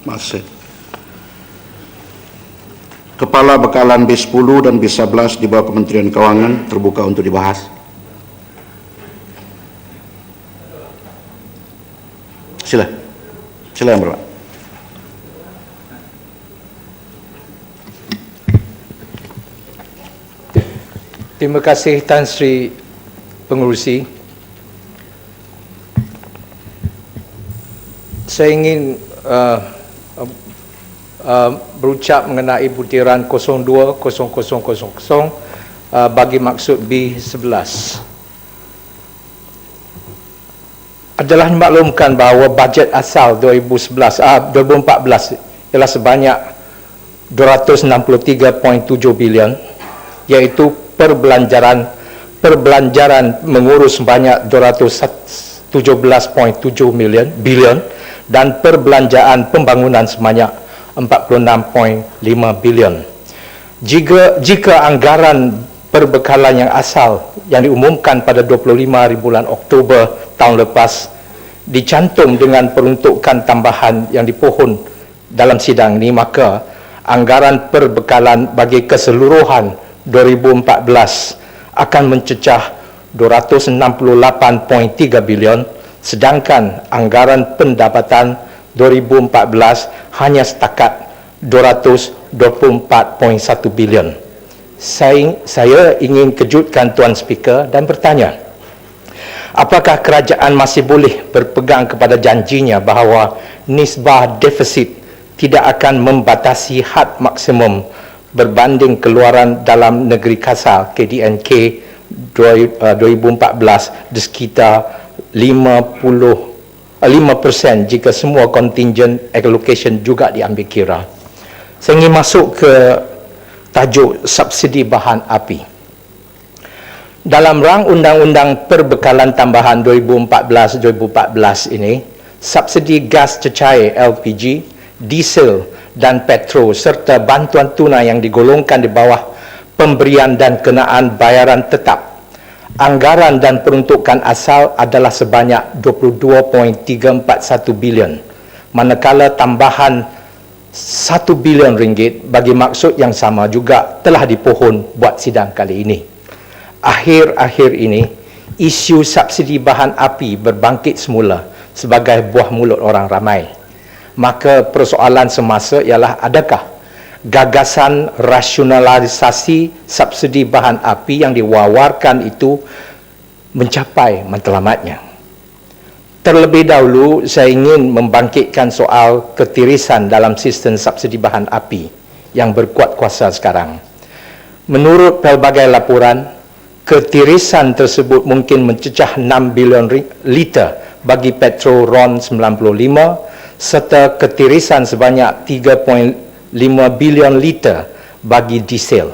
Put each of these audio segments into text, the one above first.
Masih. Kepala Bekalan B10 dan B11 di bawah Kementerian Keuangan terbuka untuk dibahas. Silakan, Bapak. Terima kasih Tan Sri Pengerusi. Saya ingin berucap mengenai butiran 020000 bagi maksud B11. Adalah dimaklumkan bahawa bajet asal 2014 ialah sebanyak 263.7 bilion, iaitu perbelanjaran mengurus sebanyak 217.7 bilion dan perbelanjaan pembangunan sebanyak 46.5 bilion. Jika anggaran perbekalan yang asal yang diumumkan pada 25 hari bulan Oktober tahun lepas dicantum dengan peruntukan tambahan yang dipohon dalam sidang ini, maka anggaran perbekalan bagi keseluruhan 2014 akan mencecah 268.3 bilion, sedangkan anggaran pendapatan 2014 hanya setakat 224.1 bilion. Saya ingin kejutkan Tuan Speaker dan bertanya, apakah kerajaan masih boleh berpegang kepada janjinya bahawa nisbah defisit tidak akan membatasi had maksimum berbanding keluaran dalam negeri kasar KDNK 2014 di sekitar 5% jika semua contingent allocation juga diambil kira. Saya ingin masuk ke tajuk subsidi bahan api. Dalam rang Undang-Undang Perbekalan Tambahan 2014 ini, subsidi gas cecair LPG, diesel dan petrol serta bantuan tunai yang digolongkan di bawah pemberian dan kenaan bayaran tetap. Anggaran dan peruntukan asal adalah sebanyak 22.341 bilion, manakala tambahan 1 bilion ringgit bagi maksud yang sama juga telah dipohon buat sidang kali ini. Akhir-akhir ini, isu subsidi bahan api berbangkit semula sebagai buah mulut orang ramai. Maka persoalan semasa ialah, adakah gagasan rasionalisasi subsidi bahan api yang diwawarkan itu mencapai matlamatnya? Terlebih dahulu, saya ingin membangkitkan soal ketirisan dalam sistem subsidi bahan api yang berkuat kuasa sekarang. Menurut pelbagai laporan, ketirisan tersebut mungkin mencecah 6 bilion liter bagi petrol RON 95 serta ketirisan sebanyak 3.5 bilion liter bagi diesel.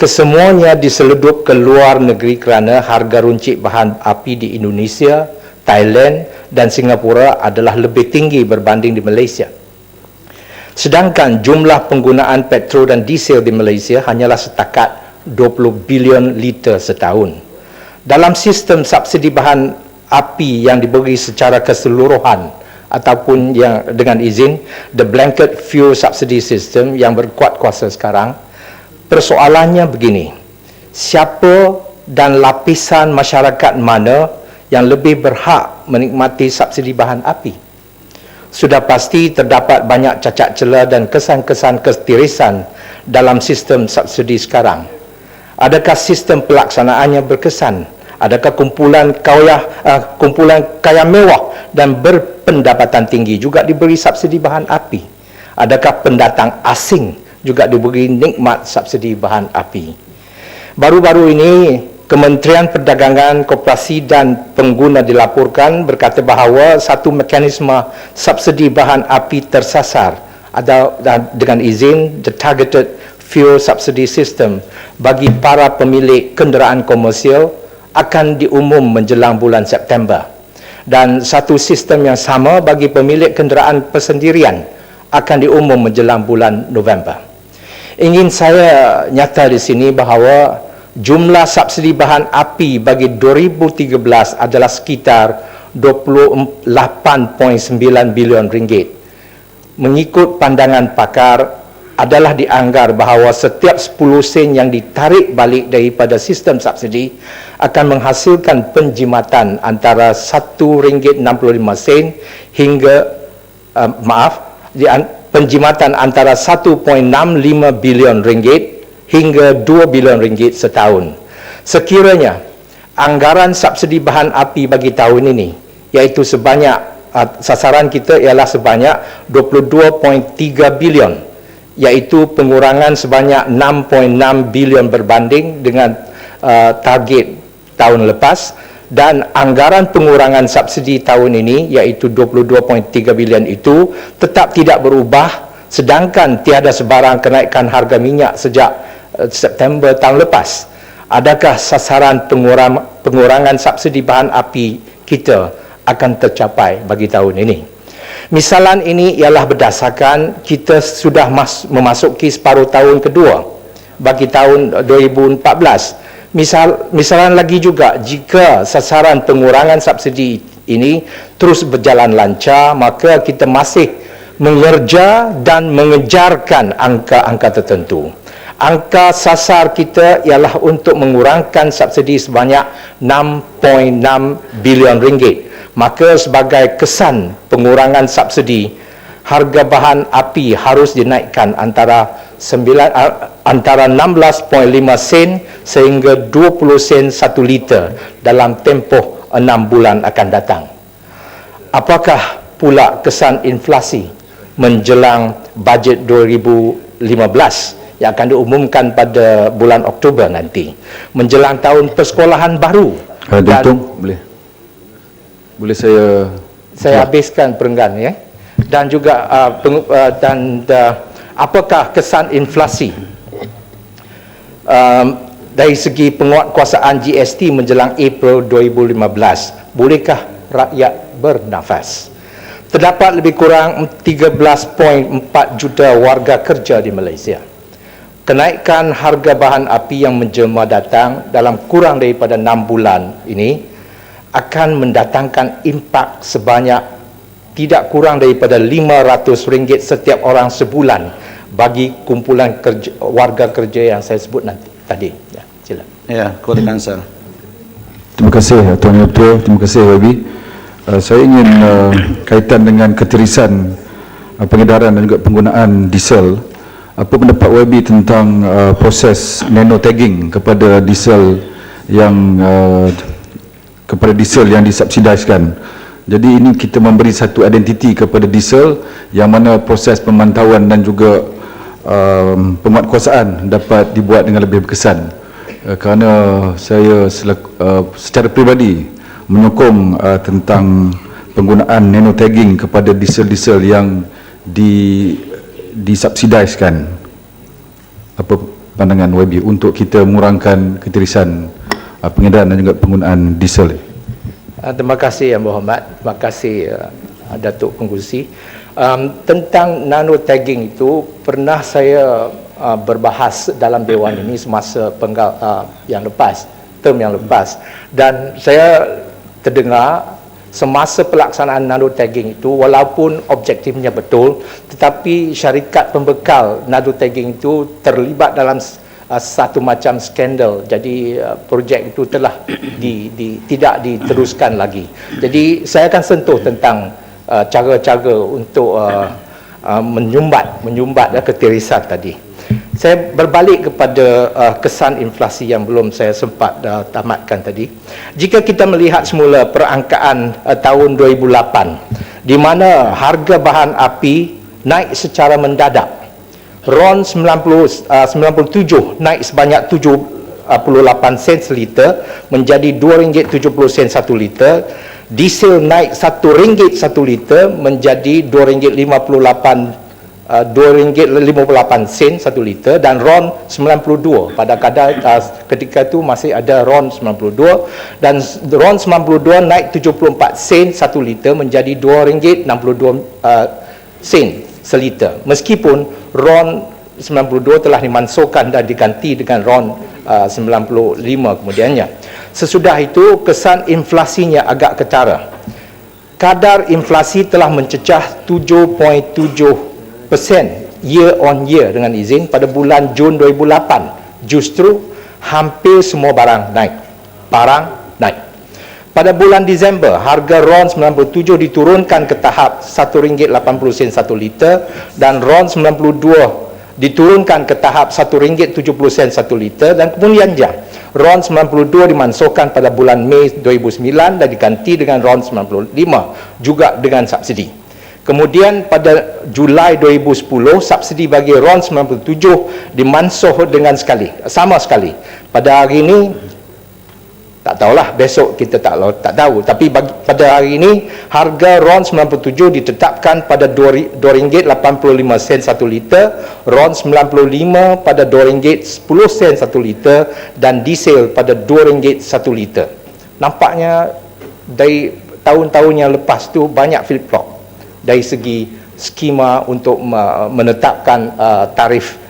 Kesemuanya diseledup ke luar negeri kerana harga runcit bahan api di Indonesia, Thailand dan Singapura adalah lebih tinggi berbanding di Malaysia. Sedangkan jumlah penggunaan petrol dan diesel di Malaysia hanyalah setakat 20 bilion liter setahun. Dalam sistem subsidi bahan api yang diberi secara keseluruhan ataupun yang dengan izin, the blanket fuel subsidy system yang berkuat kuasa sekarang, persoalannya begini: siapa dan lapisan masyarakat mana yang lebih berhak menikmati subsidi bahan api? Sudah pasti terdapat banyak cacat celah dan kesan-kesan ketirisan dalam sistem subsidi sekarang. Adakah sistem pelaksanaannya berkesan? Adakah kumpulan kaya mewah dan berpendapatan tinggi juga diberi subsidi bahan api? Adakah pendatang asing juga diberi nikmat subsidi bahan api? Baru-baru ini, Kementerian Perdagangan, Koperasi dan Pengguna dilaporkan berkata bahawa satu mekanisme subsidi bahan api tersasar dengan izin the Targeted Fuel Subsidy System bagi para pemilik kenderaan komersial akan diumum menjelang bulan September, dan satu sistem yang sama bagi pemilik kenderaan persendirian akan diumum menjelang bulan November. Ingin saya nyata di sini bahawa jumlah subsidi bahan api bagi 2013 adalah sekitar 28.9 bilion ringgit. mengikut pandangan pakar adalah dianggar bahawa setiap 10 sen yang ditarik balik daripada sistem subsidi akan menghasilkan penjimatan antara RM1.65 hingga penjimatan antara 1.65 bilion ringgit hingga 2 bilion ringgit setahun. Sekiranya anggaran subsidi bahan api bagi tahun ini, iaitu sasaran kita ialah sebanyak 22.3 bilion, iaitu pengurangan sebanyak 6.6 bilion berbanding dengan target tahun lepas, dan anggaran pengurangan subsidi tahun ini iaitu 22.3 bilion itu tetap tidak berubah, sedangkan tiada sebarang kenaikan harga minyak sejak September tahun lepas. Adakah sasaran pengurangan subsidi bahan api kita akan tercapai bagi tahun ini? Misalan ini ialah berdasarkan kita sudah memasuki separuh tahun kedua bagi tahun 2014. Misalan lagi juga, jika sasaran pengurangan subsidi ini terus berjalan lancar, maka kita masih mengerja dan mengejarkan angka-angka tertentu. Angka sasar kita ialah untuk mengurangkan subsidi sebanyak 6.6 bilion ringgit. Maka sebagai kesan pengurangan subsidi, harga bahan api harus dinaikkan antara 16.5 sen sehingga 20 sen 1 liter dalam tempoh 6 bulan akan datang. Apakah pula kesan inflasi menjelang bajet 2015 yang akan diumumkan pada bulan Oktober nanti, menjelang tahun persekolahan baru? Datuk, boleh saya habiskan perenggan, ya. Dan juga apakah kesan inflasi dari segi penguatkuasaan GST menjelang April 2015? Bolehkah rakyat bernafas? Terdapat lebih kurang 13.4 juta warga kerja di Malaysia. Kenaikan harga bahan api yang menjelma datang dalam kurang daripada 6 bulan ini akan mendatangkan impak sebanyak tidak kurang daripada RM500 setiap orang sebulan bagi kumpulan warga kerja yang saya sebut nanti tadi. Ya, sila. Ya, Ketua Kansel. Terima kasih Tuan Yang Ketua, terima kasih YB. Saya ingin kaitan dengan ketirisan pengedaran dan juga penggunaan diesel. Apa pendapat YB tentang proses nano tagging kepada diesel yang disubsidiskan? Jadi ini kita memberi satu identiti kepada diesel yang mana proses pemantauan dan juga penguatkuasaan dapat dibuat dengan lebih berkesan. Kerana saya secara peribadi menyokong tentang penggunaan nano tagging kepada diesel-diesel yang disubsidiskan. Apa pandangan YB untuk kita mengurangkan ketirisan pengedaran dan juga penggunaan diesel? Terima kasih Yang Berhormat, terima kasih Datuk Pengerusi. Tentang nano tagging itu pernah saya berbahas dalam Dewan ini semasa term yang lepas, dan saya terdengar semasa pelaksanaan nano tagging itu, walaupun objektifnya betul, tetapi syarikat pembekal nano tagging itu terlibat dalam satu macam skandal. Jadi projek itu telah tidak diteruskan lagi. Jadi saya akan sentuh tentang cara-cara untuk menyumbat ketirisan tadi. Saya berbalik kepada kesan inflasi yang belum saya sempat tamatkan tadi. Jika kita melihat semula perangkaan tahun 2008, di mana harga bahan api naik secara mendadak. RON 97 naik sebanyak 78 sen seliter menjadi RM2.70 1 liter. Diesel naik RM1 1 liter menjadi RM2.58 sen 1 liter, dan RON 92 pada ketika itu masih ada RON 92, dan RON 92 naik 74 sen 1 liter menjadi RM2.62 sen seliter, meskipun RON 92 telah dimansuhkan dan diganti dengan RON 95 kemudiannya. Sesudah itu kesan inflasinya agak ketara. Kadar inflasi telah mencecah 7.7 year on year dengan izin. Pada bulan Jun 2008 justru hampir semua barang naik. Pada bulan Disember, harga RON 97 diturunkan ke tahap RM1.80 1 liter dan RON 92 diturunkan ke tahap RM1.70 1 liter, dan kemudian RON 92 dimansuhkan pada bulan Mei 2009 dan diganti dengan RON 95 juga dengan subsidi. Kemudian pada Julai 2010, subsidi bagi RON 97 dimansuh dengan sama sekali. Pada hari ini, tak tahulah, besok kita tak tahu, tapi pada hari ini harga RON 97 ditetapkan pada RM2.85 1 liter, RON 95 pada RM2.10 1 liter, dan diesel pada RM2 1 liter. Nampaknya dari tahun-tahun yang lepas tu banyak flip-flop dari segi skema untuk menetapkan tarif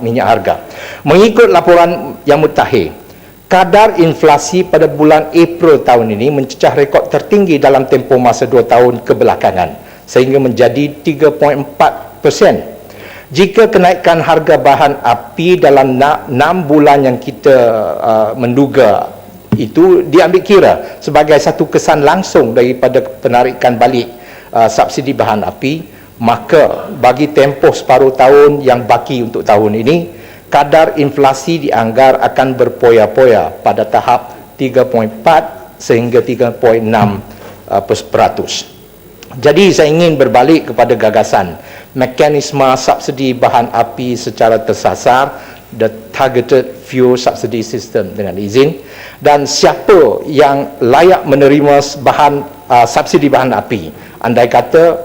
minyak harga. Mengikut laporan yang mutakhir, kadar inflasi pada bulan April tahun ini mencecah rekod tertinggi dalam tempoh masa 2 tahun kebelakangan sehingga menjadi 3.4%. Jika kenaikan harga bahan api dalam 6 bulan yang kita menduga itu diambil kira sebagai satu kesan langsung daripada penarikan balik subsidi bahan api, maka bagi tempoh separuh tahun yang baki untuk tahun ini, kadar inflasi dianggar akan berpoya-poya pada tahap 3.4 sehingga 3.6%. Jadi saya ingin berbalik kepada gagasan mekanisme subsidi bahan api secara tersasar, the targeted fuel subsidy system dengan izin, dan siapa yang layak menerima subsidi bahan api. Andai kata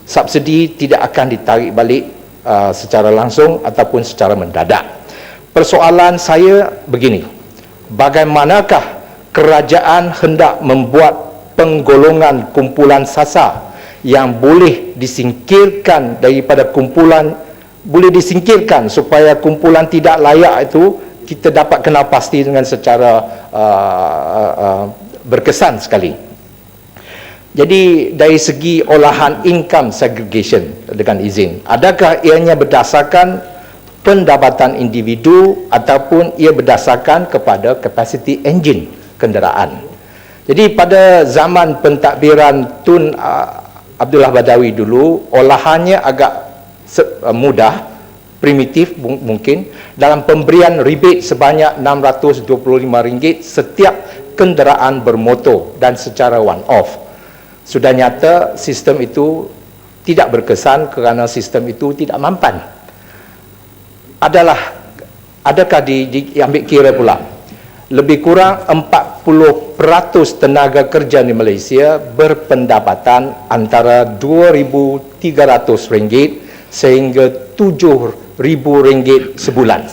subsidi tidak akan ditarik balik secara langsung ataupun secara mendadak. Persoalan saya begini, bagaimanakah kerajaan hendak membuat penggolongan kumpulan sasar yang boleh disingkirkan daripada supaya kumpulan tidak layak itu kita dapat kenal pasti dengan secara berkesan sekali. Jadi dari segi olahan income segregation dengan izin, adakah ianya berdasarkan pendapatan individu ataupun ia berdasarkan kepada capacity engine kenderaan? Jadi pada zaman pentadbiran Tun Abdullah Badawi dulu, olahannya agak mudah, primitif mungkin, dalam pemberian rebate sebanyak RM625 setiap kenderaan bermotor dan secara one off. Sudah nyata sistem itu tidak berkesan kerana sistem itu tidak mampan. Adakah diambil kira pula lebih kurang 40% tenaga kerja di Malaysia berpendapatan antara RM2,300 sehingga RM7,000 sebulan.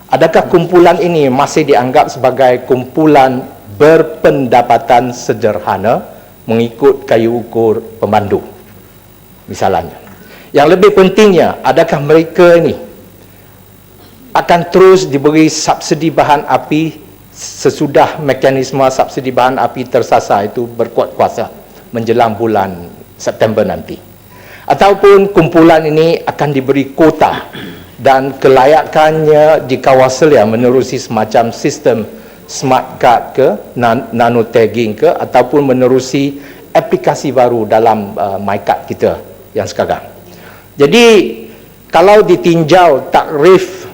Adakah kumpulan ini masih dianggap sebagai kumpulan berpendapatan sederhana mengikut kayu ukur pemandu misalnya? Yang lebih pentingnya, adakah mereka ini akan terus diberi subsidi bahan api sesudah mekanisme subsidi bahan api tersasar itu berkuat kuasa menjelang bulan September nanti, ataupun kumpulan ini akan diberi kuota dan kelayakannya dikawal selia menerusi semacam sistem smart card ke, nano tagging ke, ataupun menerusi aplikasi baru dalam MyCard kita yang sekarang. Jadi kalau ditinjau takrif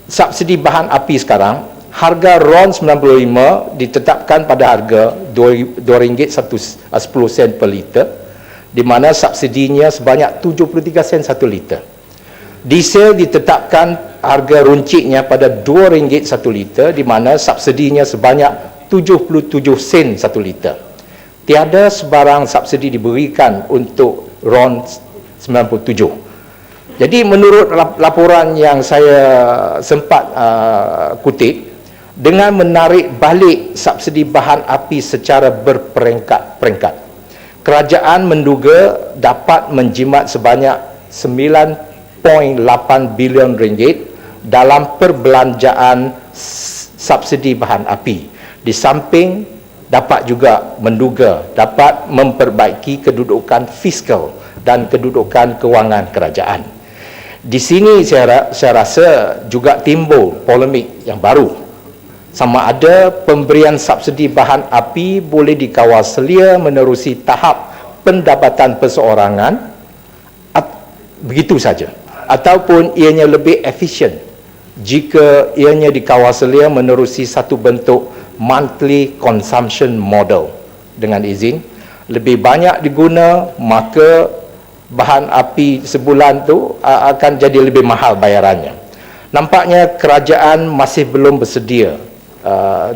subsidi bahan api sekarang, harga RON 95 ditetapkan pada harga RM2.10 per liter, di mana subsidinya sebanyak 73 sen 1 liter. Diesel ditetapkan harga runcitnya pada RM2 1 liter, di mana subsidinya sebanyak 77 sen 1 liter. Tiada sebarang subsidi diberikan untuk RON 97. Jadi menurut laporan yang saya sempat kutip, dengan menarik balik subsidi bahan api secara berperingkat-peringkat, kerajaan menduga dapat menjimat sebanyak RM9.8 bilion dalam perbelanjaan subsidi bahan api. Di samping dapat juga menduga dapat memperbaiki kedudukan fiskal dan kedudukan kewangan kerajaan. Di sini saya rasa juga timbul polemik yang baru. Sama ada pemberian subsidi bahan api boleh dikawal selia menerusi tahap pendapatan perseorangan begitu saja, ataupun ianya lebih efisien jika ianya dikawal selia menerusi satu bentuk monthly consumption model. Dengan izin, lebih banyak diguna, maka bahan api sebulan tu akan jadi lebih mahal bayarannya. Nampaknya kerajaan masih belum bersedia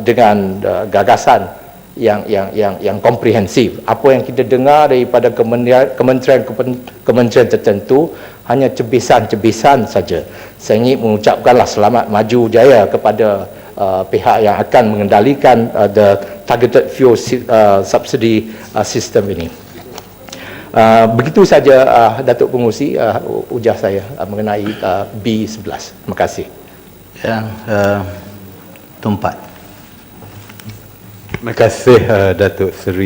dengan gagasan yang komprehensif. Apa yang kita dengar daripada kementerian tertentu hanya cebisan-cebisan saja. Saya ingin mengucapkanlah selamat maju jaya kepada pihak yang akan mengendalikan the targeted fuel subsidy system ini. Begitu saja Datuk Pengerusi ujar saya mengenai B11. Terima kasih. Yang Tumpat. Terima kasih Datuk Seri